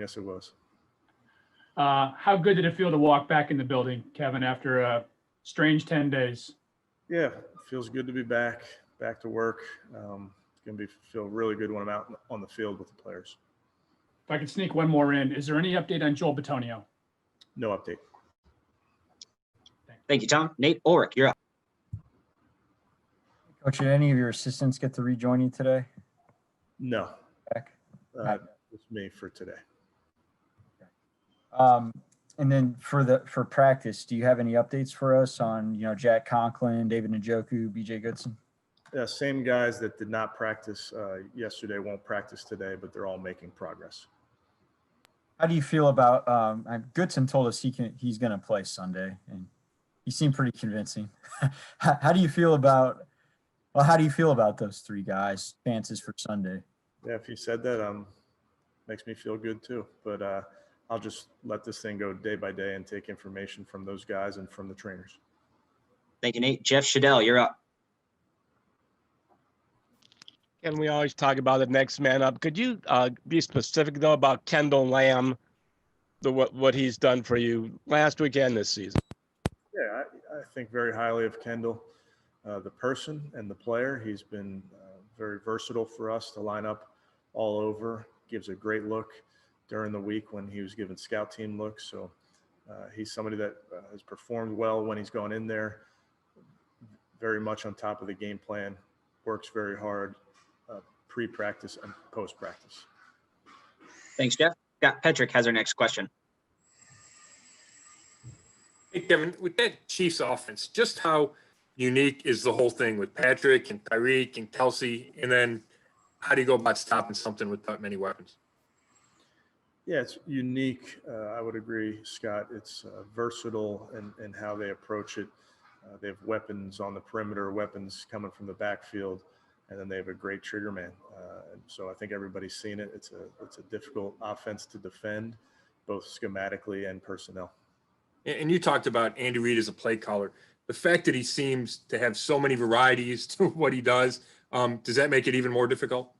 Yes, it was. How good did it feel to walk back in the building, Kevin, after a strange 10 days? Yeah, it feels good to be back to work. It's going to feel really good when I'm out on the field with the players. If I could sneak one more in, is there any update on Joel Bitonio? No update. Thank you, Tom. Nate Ulrich, you're up. Coach, did any of your assistants get to rejoin you today? No. Back? It's me for today. And then for practice, do you have any updates for us on, Jack Conklin, David Njoku, BJ Goodson? Yeah, same guys that did not practice yesterday won't practice today, but they're all making progress. How do you feel about Goodson told us he's going to play Sunday, and he seemed pretty convincing. How do you feel about those three guys' chances for Sunday? Yeah, if he said that, makes me feel good too. But I'll just let this thing go day by day and take information from those guys and from the trainers. Thank you, Nate. Jeff Shadell, you're up. And we always talk about the next man up. Could you be specific, though, about Kendall Lamb, what he's done for you last weekend this season? Yeah, I think very highly of Kendall, the person and the player. He's been very versatile for us to line up all over. Gives a great look during the week when he was given scout team looks. So he's somebody that has performed well when he's gone in there, very much on top of the game plan, works very hard pre-practice and post-practice. Thanks, Jeff. Scott Petrick has our next question. Hey, Kevin, with that Chiefs offense, just how unique is the whole thing with Patrick and Tyreek and Kelsey? And then how do you go about stopping something with that many weapons? Yeah, it's unique. I would agree, Scott. It's versatile in how they approach it. They have weapons on the perimeter, weapons coming from the backfield, and then they have a great trigger man. And so I think everybody's seen it. It's a difficult offense to defend, both schematically and personnel. And you talked about Andy Reid as a play caller. The fact that he seems to have so many varieties to what he does that make it even more difficult?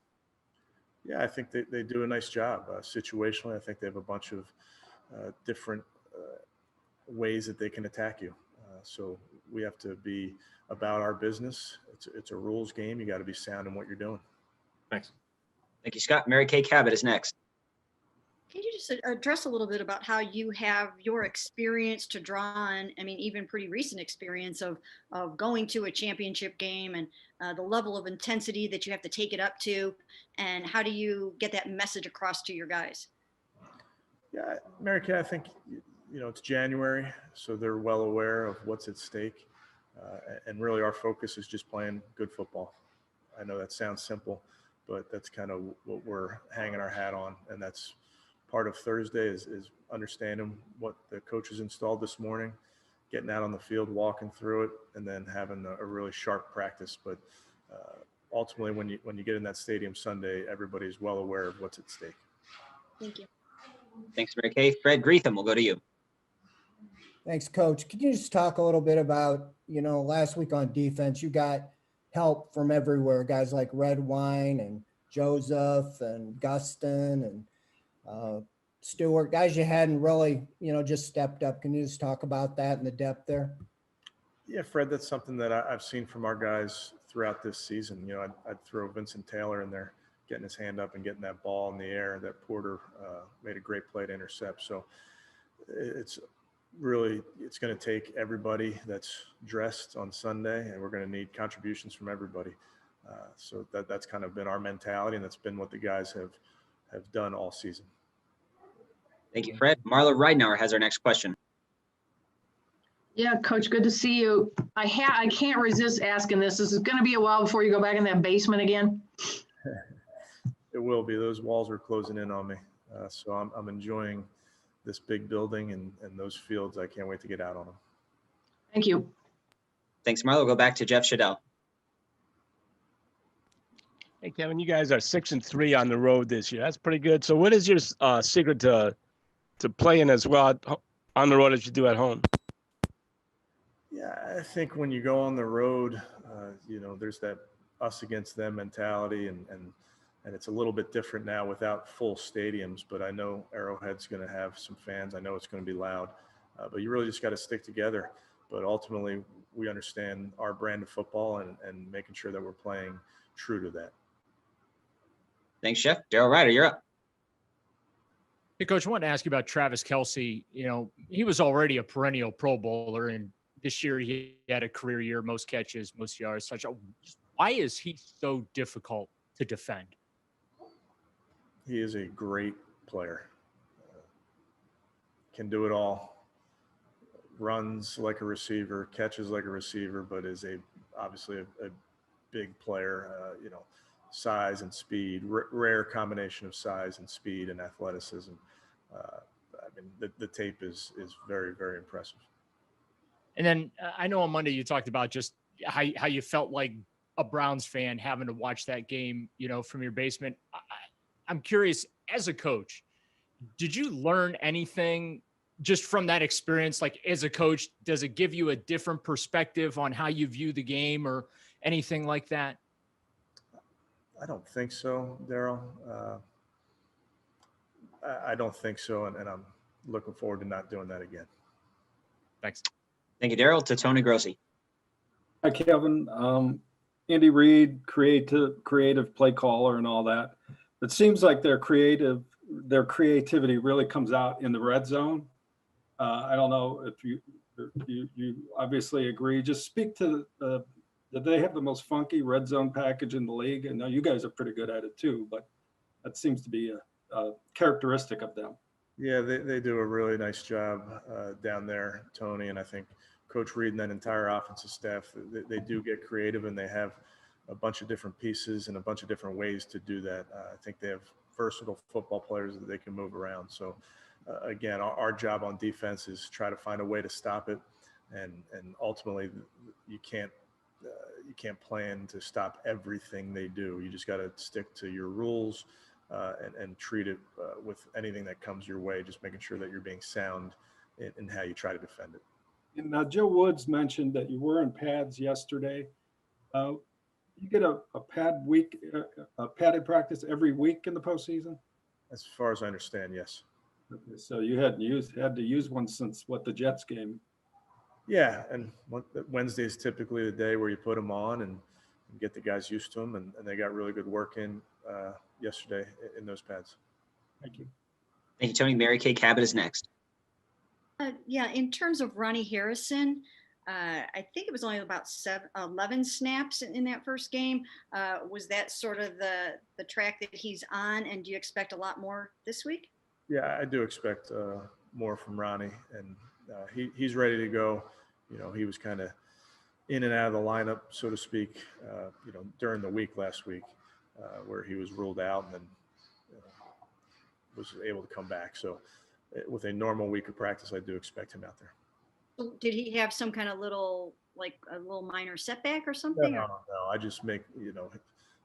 Yeah, I think they do a nice job. Situationally, I think they have a bunch of different ways that they can attack you. So we have to be about our business. It's a rules game. You got to be sound in what you're doing. Thanks. Thank you, Scott. Mary Kay Cabot is next. Can you just address a little bit about how you have your experience to draw on, I mean, even pretty recent experience of going to a championship game and the level of intensity that you have to take it up to, and how do you get that message across to your guys? Yeah, Mary Kay, I think, it's January, so they're well aware of what's at stake. And really our focus is just playing good football. I know that sounds simple, but that's kind of what we're hanging our hat on. And that's part of Thursday is understanding what the coaches installed this morning, getting out on the field, walking through it, and then having a really sharp practice. But ultimately, when you get in that stadium Sunday, everybody's well aware of what's at stake. Thank you. Thanks, Mary Kay. Fred Greetham, we'll go to you. Thanks, Coach. Could you just talk a little bit about, last week on defense, you got help from everywhere, guys like Red Wine and Joseph and Gustin and Stewart, guys you hadn't really, just stepped up. Can you just talk about that and the depth there? Yeah, Fred, that's something that I've seen from our guys throughout this season. I'd throw Vincent Taylor in there, getting his hand up and getting that ball in the air. That Porter made a great play to intercept. So it's going to take everybody that's dressed on Sunday, and we're going to need contributions from everybody. So that's kind of been our mentality, and that's been what the guys have done all season. Thank you, Fred. Marla Ridenour has our next question. Yeah, Coach, good to see you. I can't resist asking this. This is going to be a while before you go back in that basement again. It will be. Those walls are closing in on me. So I'm enjoying this big building and those fields. I can't wait to get out on them. Thank you. Thanks, Marla. We'll go back to Jeff Shadell. Hey, Kevin, you guys are 6-3 on the road this year. That's pretty good. So what is your secret to playing as well on the road as you do at home? Yeah, I think when you go on the road, there's that us against them mentality, and and it's a little bit different now without full stadiums, but I know Arrowhead's going to have some fans. I know it's going to be loud, but you really just got to stick together. But ultimately, we understand our brand of football and making sure that we're playing true to that. Thanks, Jeff. Daryl Ryder, you're up. Hey, Coach, I wanted to ask you about Travis Kelce. He was already a perennial Pro Bowler, and this year he had a career year, most catches, most yards. Why is he so difficult to defend? He is a great player. Can do it all. Runs like a receiver, catches like a receiver, but is obviously a big player. Size and speed, rare combination of size and speed and athleticism. The tape is very, very impressive. And then I know on Monday you talked about just how you felt like a Browns fan having to watch that game, from your basement. I'm curious, as a coach, did you learn anything just from that experience? Like, as a coach, does it give you a different perspective on how you view the game or anything like that? I don't think so, Daryl. I don't think so, and I'm looking forward to not doing that again. Thanks. Thank you, Daryl. To Tony Grossi. Hi, Kevin. Andy Reid, creative play caller and all that. It seems like their creativity really comes out in the red zone. I don't know if you obviously agree. Just speak to that they have the most funky red zone package in the league. And now you guys are pretty good at it too, but that seems to be a characteristic of them. Yeah, they do a really nice job down there, Tony. And I think Coach Reid and that entire offensive staff, they do get creative, and they have a bunch of different pieces and a bunch of different ways to do that. I think they have versatile football players that they can move around. So again, our job on defense is try to find a way to stop it. And ultimately you can't plan to stop everything they do. You just got to stick to your rules and treat it with anything that comes your way, just making sure that you're being sound in how you try to defend it. And Joe Woods mentioned that you were in pads yesterday. You get a padded practice every week in the postseason? As far as I understand, yes. Okay, so you had to use one since the Jets game. Yeah, and Wednesday is typically the day where you put them on and get the guys used to them, and they got really good work in yesterday in those pads. Thank you. Thank you, Tony. Mary Kay Cabot is next. In terms of Ronnie Harrison, I think it was only about 11 snaps in that first game. Was that sort of the track that he's on, and do you expect a lot more this week? Yeah, I do expect more from Ronnie, and he's ready to go. He was kind of in and out of the lineup, so to speak, during the week last week, where he was ruled out and then was able to come back. So with a normal week of practice, I do expect him out there. So did he have some kind of little minor setback or something? No. I just make,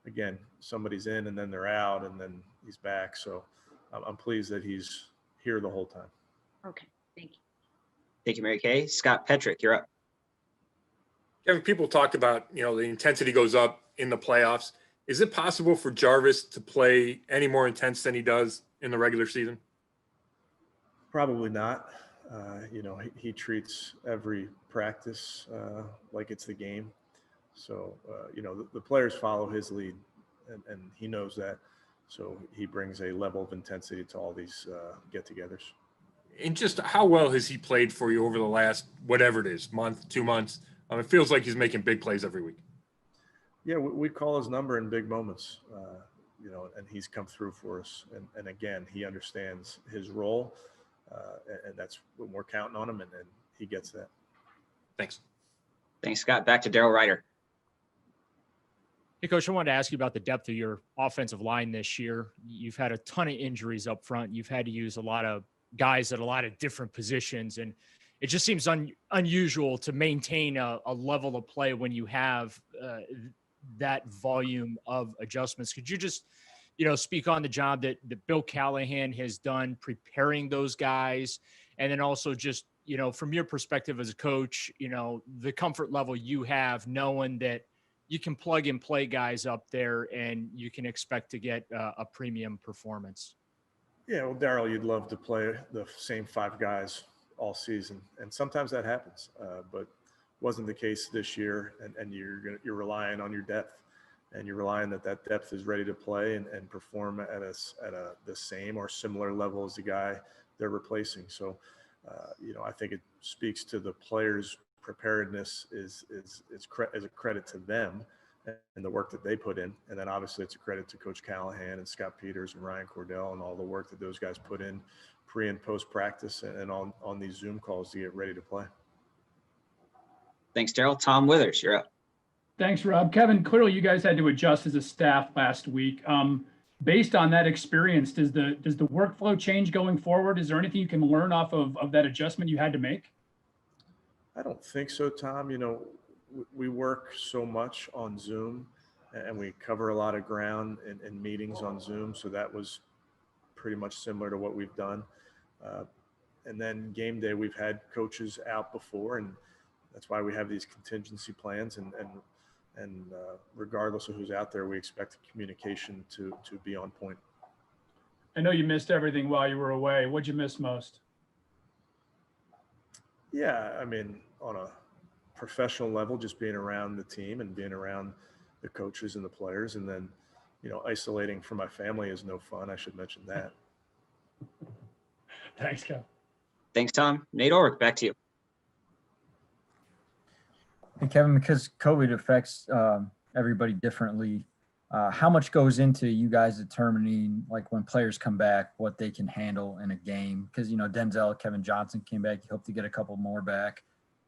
again, somebody's in and then they're out and then he's back. So I'm pleased that he's here the whole time. Okay, thank you. Thank you, Mary Kay. Scott Petrick, you're up. Kevin, people talk about, the intensity goes up in the playoffs. Is it possible for Jarvis to play any more intense than he does in the regular season? Probably not. He treats every practice like it's the game. So, the players follow his lead, and he knows that. So he brings a level of intensity to all these get-togethers. And just how well has he played for you over the last, whatever it is, month, 2 months? It feels like he's making big plays every week. Yeah, we call his number in big moments, and he's come through for us. And again, he understands his role, and that's what we're counting on him, and he gets that. Thanks. Thanks, Scott. Back to Daryl Ryder. Hey, Coach, I wanted to ask you about the depth of your offensive line this year. You've had a ton of injuries up front. You've had to use a lot of guys at a lot of different positions, and it just seems unusual to maintain a level of play when you have that volume of adjustments. Could you just, speak on the job that Bill Callahan has done preparing those guys, and then also just, from your perspective as a coach, the comfort level you have knowing that you can plug and play guys up there and you can expect to get a premium performance. Yeah, well, Daryl, you'd love to play the same 5 guys all season, and sometimes that happens, but wasn't the case this year. And you're relying on your depth, and you're relying that depth is ready to play and perform at the same or similar level as the guy they're replacing. So, I think it speaks to the players' preparedness is a credit to them and the work that they put in. And then obviously it's a credit to Coach Callahan and Scott Peters and Ryan Cordell and all the work that those guys put in pre and post practice and on these Zoom calls to get ready to play. Thanks, Daryl. Tom Withers, you're up. Thanks, Rob. Kevin, clearly you guys had to adjust as a staff last week. Based on that experience, does the workflow change going forward? Is there anything you can learn off of that adjustment you had to make? I don't think so, Tom. We work so much on Zoom and we cover a lot of ground in meetings on Zoom. So that was pretty much similar to what we've done. And then game day, we've had coaches out before, and that's why we have these contingency plans. And regardless of who's out there, we expect the communication to be on point. I know you missed everything while you were away. What'd you miss most? Yeah, I mean, on a professional level, just being around the team and being around the coaches and the players. And then, isolating from my family is no fun. I should mention that. Thanks, Kevin. Thanks, Tom. Nate Orrick, back to you. Hey, Kevin, because COVID affects everybody differently, how much goes into you guys determining, like, when players come back, what they can handle in a game? Because, Denzel, Kevin Johnson came back. You hope to get a couple more back.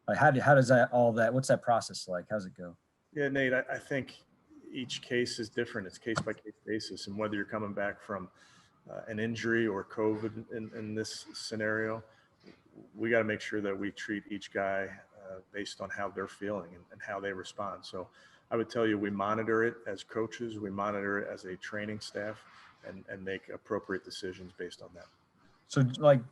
Like, how does what's that process like? How's it go? Yeah, Nate, I think each case is different. It's case by case basis. And whether you're coming back from an injury or COVID in this scenario, we got to make sure that we treat each guy based on how they're feeling and how they respond. So I would tell you, we monitor it as coaches, we monitor it as a training staff, and make appropriate decisions based on that. So, like,